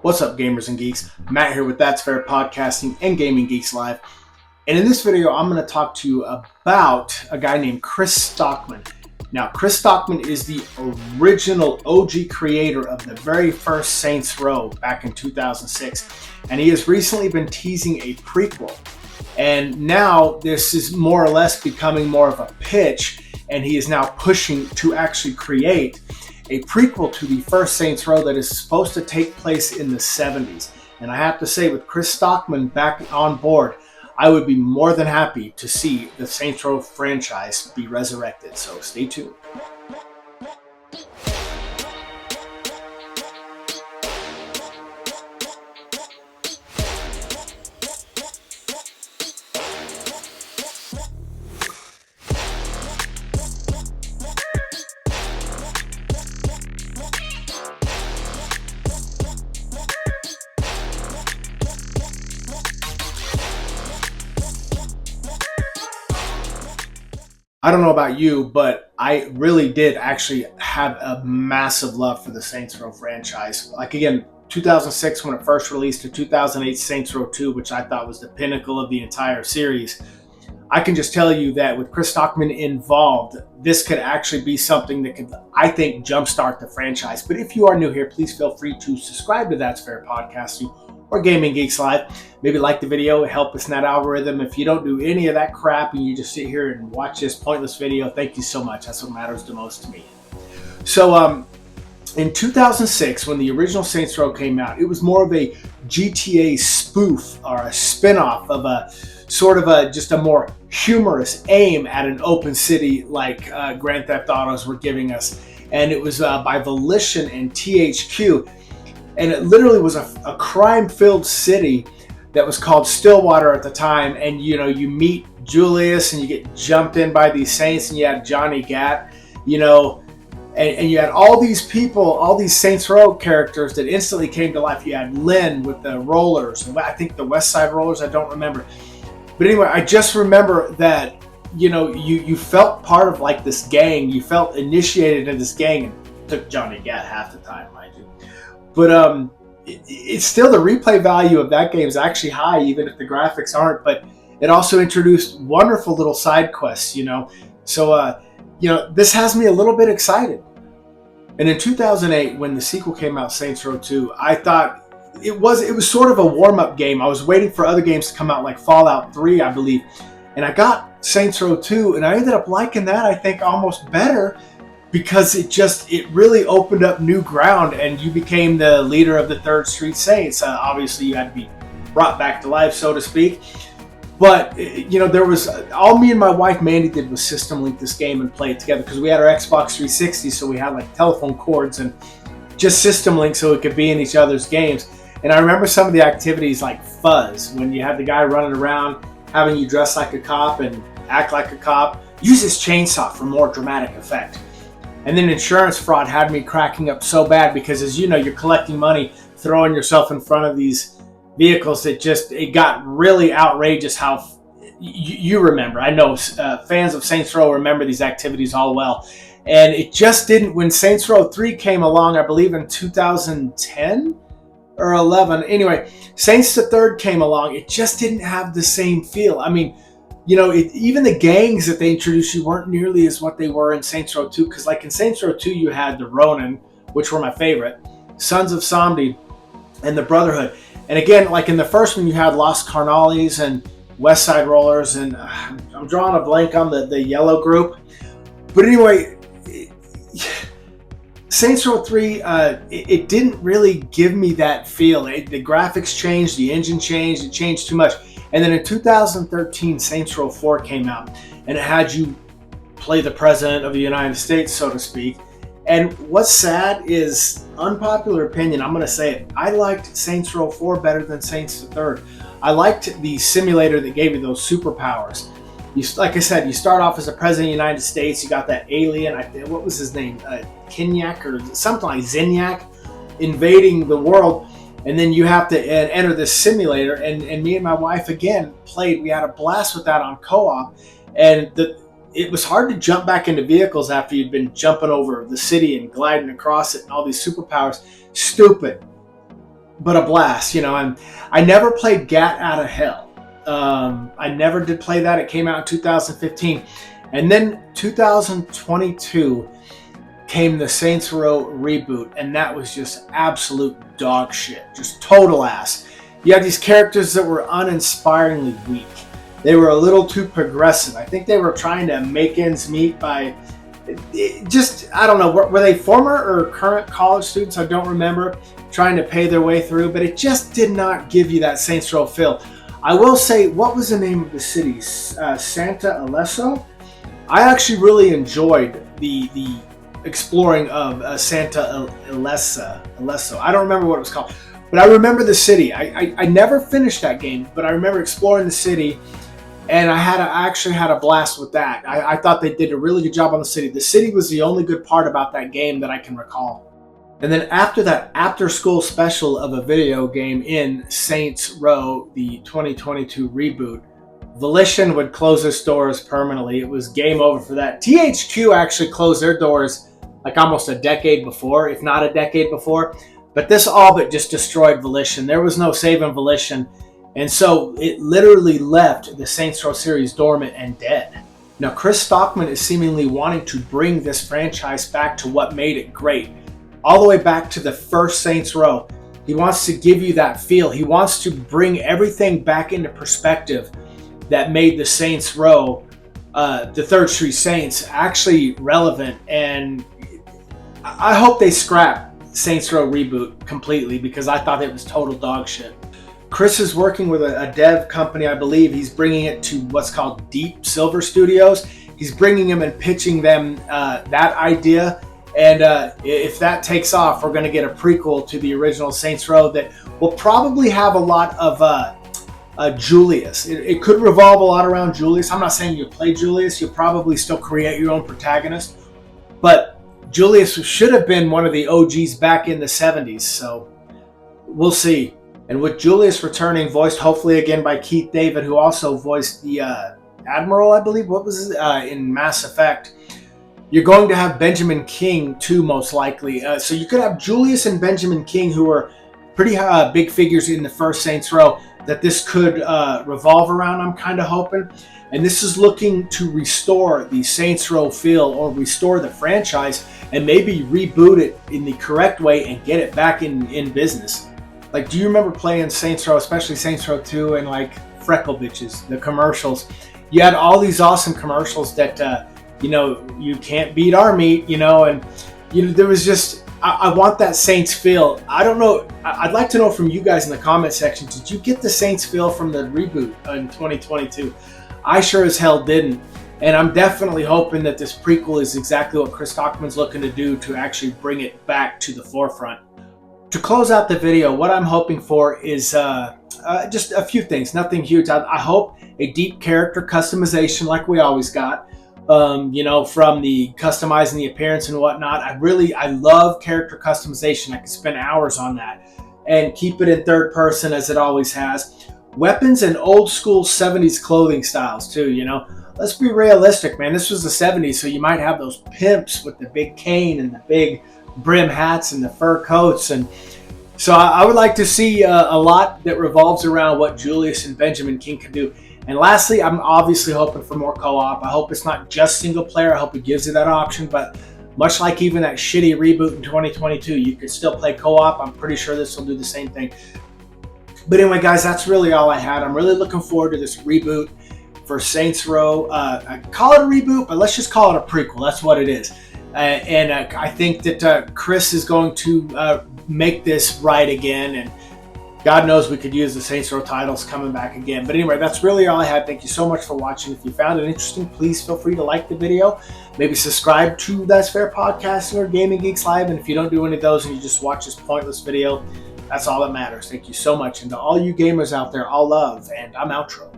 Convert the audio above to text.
What's up, gamers and geeks? Matt here with That's Fair Podcasting and Gaming Geeks Live. And in this video, I'm going to talk to you about a guy named Chris Stockman. Now, Chris Stockman is the original OG creator of the very first Saints Row back in 2006. And he has recently been teasing a prequel. And now this is more or less becoming more of a pitch. And he is now pushing to actually create a prequel to the first Saints Row that is supposed to take place in the 70s. And I have to say, with Chris Stockman back on board, I would be more than happy to see the Saints Row franchise be resurrected. So stay tuned. I don't know about you, but I really did actually have a massive love for the Saints Row franchise. Like, again, 2006 when it first released to 2008 Saints Row 2, which I thought was the pinnacle of the entire series. I can just tell you that with Chris Stockman involved, this could actually be something that could, I think, jumpstart the franchise. But if you are new here, please feel free to subscribe to That's Fair Podcasting or Gaming Geeks Live. Maybe like the video, help us in that algorithm. If you don't do any of that crap and you just sit here and watch this pointless video, thank you so much. That's what matters the most to me. So in 2006, when the original Saints Row came out, it was more of a GTA spoof or a spin-off of a sort of just a more humorous aim at an open city like Grand Theft Autos were giving us. And it was by Volition and THQ. And it literally was a crime-filled city that was called Stillwater at the time. And, you know, you meet Julius and you get jumped in by these Saints, and you had Johnny Gat, you know, and you had all these people, all these Saints Row characters that instantly came to life. You had Lynn with the rollers, I think the West Side Rollers, I don't remember. But anyway, I just remember that, you know, you felt part of like this gang. You felt initiated in this gang. It took Johnny Gat half the time, mind you. But it's still, the replay value of that game is actually high, even if the graphics aren't. But it also introduced wonderful little side quests, you know. So, you know, this has me a little bit excited. And in 2008, when the sequel came out, Saints Row 2, I thought it was sort of a warm-up game. I was waiting for other games to come out, like Fallout 3, I believe. And I got Saints Row 2, and I ended up liking that, I think, almost better, because it really opened up new ground, and you became the leader of the 3rd Street Saints. Obviously, you had to be brought back to life, so to speak. But, you know, there was, all me and my wife Mandy did was system link this game and play it together, because we had our Xbox 360, so we had like telephone cords and just system link so it could be in each other's games. And I remember some of the activities like Fuzz, when you had the guy running around having you dress like a cop and act like a cop. Use this chainsaw for more dramatic effect. And then insurance fraud had me cracking up so bad, because, as you know, you're collecting money, throwing yourself in front of these vehicles that it got really outrageous how you remember. I know fans of Saints Row remember these activities all well. And it just didn't, when Saints Row 3 came along, I believe in 2010 or 11. Anyway, Saints the Third came along. It just didn't have the same feel. I mean, you know, even the gangs that they introduced you weren't nearly as what they were in Saints Row 2. Because like in Saints Row 2, you had the Ronin, which were my favorite, Sons of Samedi, and the Brotherhood. And again, like in the first one, you had Los Carnales and West Side Rollers, and I'm drawing a blank on the yellow group. But anyway, Saints Row 3, it didn't really give me that feel. The graphics changed, the engine changed, it changed too much. And then in 2013, Saints Row 4 came out, and it had you play the President of the United States, so to speak. And what's sad is, unpopular opinion, I'm going to say it, I liked Saints Row 4 better than Saints the Third. I liked the simulator that gave you those superpowers. Like I said, you start off as the President of the United States, you got that alien, what was his name, Kinyak or something like Zinyak, invading the world. And then you have to enter this simulator, and me and my wife, again, played. We had a blast with that on co-op, and it was hard to jump back into vehicles after you'd been jumping over the city and gliding across it and all these superpowers. Stupid. but a blast, and I never played Gat Out of Hell. I never did play that. It came out in 2015. And then 2022 came the Saints Row reboot, and that was just absolute dog shit. Just total ass. You had these characters that were uninspiringly weak. They were a little too progressive. I think they were trying to make ends meet by I don't know, were they former or current college students? I don't remember, trying to pay their way through, but it just did not give you that Saints Row feel. I will say, what was the name of the city? Santa Alesso? I actually really enjoyed the exploring of Santa Alesso. I don't remember what it was called, but I remember the city. I never finished that game, but I remember exploring the city, and I actually had a blast with that. I thought they did a really good job on the city. The city was the only good part about that game that I can recall. And then after that after-school special of a video game in Saints Row, the 2022 reboot, Volition would close its doors permanently. It was game over for that. THQ actually closed their doors like almost a decade before, if not a decade before. But this all but just destroyed Volition. There was no saving Volition. And so it literally left the Saints Row series dormant and dead. Now, Chris Stockman is seemingly wanting to bring this franchise back to what made it great. All the way back to the first Saints Row. He wants to give you that feel. He wants to bring everything back into perspective that made the Saints Row, the Third Street Saints, actually relevant. And I hope they scrap Saints Row reboot completely, because I thought it was total dog shit. Chris is working with a dev company, I believe. He's bringing it to what's called Deep Silver Studios. He's bringing them and pitching them that idea. And if that takes off, we're going to get a prequel to the original Saints Row that will probably have a lot of Julius. It could revolve a lot around Julius. I'm not saying you play Julius. You'll probably still create your own protagonist. But Julius should have been one of the OGs back in the 70s. So we'll see. And with Julius returning, voiced hopefully again by Keith David, who also voiced the Admiral, I believe, what was it, in Mass Effect. You're going to have Benjamin King too, most likely. So you could have Julius and Benjamin King, who are pretty big figures in the first Saints Row, that this could revolve around, I'm kind of hoping. And this is looking to restore the Saints Row feel, or restore the franchise, and maybe reboot it in the correct way and get it back in business. Like, do you remember playing Saints Row, especially Saints Row 2, and like Freckle Bitches, the commercials? You had all these awesome commercials that, you can't beat our meat, and there was just, I want that Saints feel. I don't know. I'd like to know from you guys in the comment section, did you get the Saints feel from the reboot in 2022? I sure as hell didn't. And I'm definitely hoping that this prequel is exactly what Chris Stockman's looking to do, to actually bring it back to the forefront. To close out the video, what I'm hoping for is just a few things, nothing huge. I hope a deep character customization like we always got. From the customizing the appearance and whatnot. I love character customization. I could spend hours on that and keep it in third person as it always has. Weapons and old school 70s clothing styles too, Let's be realistic, man. This was the 70s, so you might have those pimps with the big cane and the big brim hats and the fur coats. And so I would like to see a lot that revolves around what Julius and Benjamin King can do. And lastly, I'm obviously hoping for more co-op. I hope it's not just single player. I hope it gives you that option. But much like even that shitty reboot in 2022, you could still play co-op. I'm pretty sure this will do the same thing. But anyway, guys, that's really all I had. I'm really looking forward to this reboot for Saints Row. I call it a reboot, but let's just call it a prequel. That's what it is. And I think that Chris is going to make this right again. And God knows we could use the Saints Row titles coming back again. But anyway, that's really all I had. Thank you so much for watching. If you found it interesting, please feel free to like the video. Maybe subscribe to That's Fair Podcasting or Gaming Geeks Live. And if you don't do any of those and you just watch this pointless video, that's all that matters. Thank you so much. And to all you gamers out there, all love, and I'm outro.